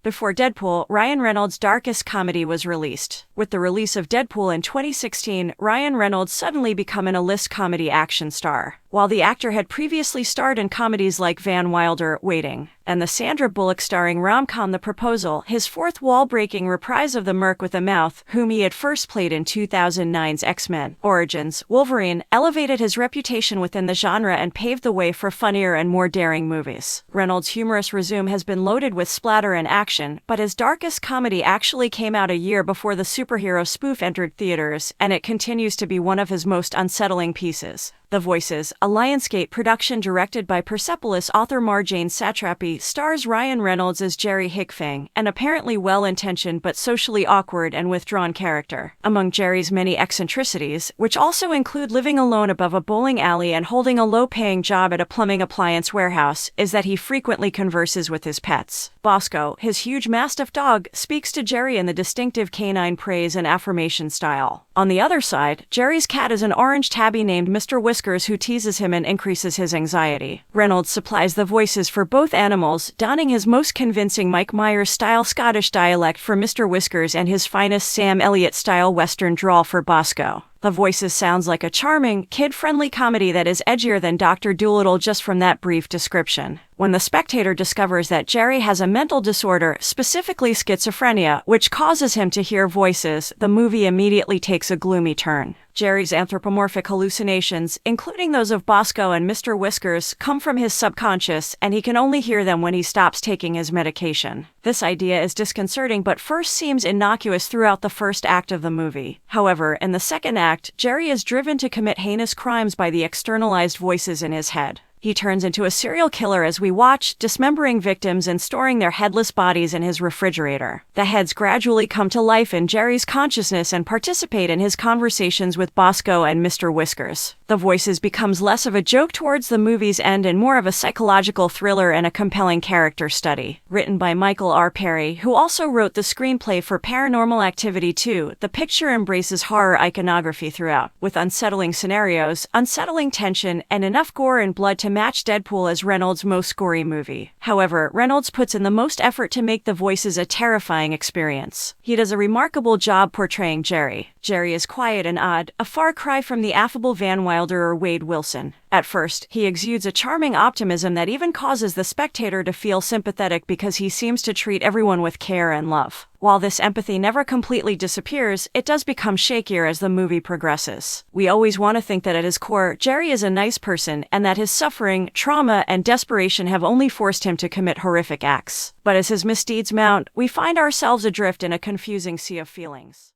Before Deadpool, Ryan Reynolds' darkest comedy was released. With the release of Deadpool in 2016, Ryan Reynolds suddenly became an A-list comedy action star. While the actor had previously starred in comedies like Van Wilder, Waiting, and the Sandra Bullock-starring rom-com The Proposal, his fourth wall-breaking reprise of the Merc with a Mouth, whom he had first played in 2009's X-Men Origins Wolverine, elevated his reputation within the genre and paved the way for funnier and more daring movies. Reynolds' humorous resume has been loaded with splatter and action, but his darkest comedy actually came out a year before the superhero spoof entered theaters, and it continues to be one of his most unsettling pieces. The Voices, a Lionsgate production directed by Persepolis author Marjane Satrapi, stars Ryan Reynolds as Jerry Hickfang, an apparently well-intentioned but socially awkward and withdrawn character. Among Jerry's many eccentricities, which also include living alone above a bowling alley and holding a low-paying job at a plumbing appliance warehouse, is that he frequently converses with his pets. Bosco, his huge mastiff dog, speaks to Jerry in the distinctive canine praise and affirmation style. On the other side, Jerry's cat is an orange tabby named Mr. Whiskers who teases him and increases his anxiety. Reynolds supplies the voices for both animals, donning his most convincing Mike Myers-style Scottish dialect for Mr. Whiskers and his finest Sam Elliott-style Western drawl for Bosco. The Voices sounds like a charming, kid-friendly comedy that is edgier than Dr. Dolittle just from that brief description. When the spectator discovers that Jerry has a mental disorder, specifically schizophrenia, which causes him to hear voices, the movie immediately takes a gloomy turn. Jerry's anthropomorphic hallucinations, including those of Bosco and Mr. Whiskers, come from his subconscious, and he can only hear them when he stops taking his medication. This idea is disconcerting but first seems innocuous throughout the first act of the movie. However, in the second act, Jerry is driven to commit heinous crimes by the externalized voices in his head. He turns into a serial killer as we watch, dismembering victims and storing their headless bodies in his refrigerator. The heads gradually come to life in Jerry's consciousness and participate in his conversations with Bosco and Mr. Whiskers. The Voices becomes less of a joke towards the movie's end and more of a psychological thriller and a compelling character study. Written by Michael R. Perry, who also wrote the screenplay for Paranormal Activity 2, the picture embraces horror iconography throughout, with unsettling scenarios, unsettling tension, and enough gore and blood to match Deadpool as Reynolds' most gory movie. However, Reynolds puts in the most effort to make The Voices a terrifying experience. He does a remarkable job portraying Jerry. Jerry is quiet and odd, a far cry from the affable Van Wilder or Wade Wilson. At first, he exudes a charming optimism that even causes the spectator to feel sympathetic because he seems to treat everyone with care and love. While this empathy never completely disappears, it does become shakier as the movie progresses. We always want to think that at his core, Jerry is a nice person and that his suffering, trauma, and desperation have only forced him to commit horrific acts. But as his misdeeds mount, we find ourselves adrift in a confusing sea of feelings.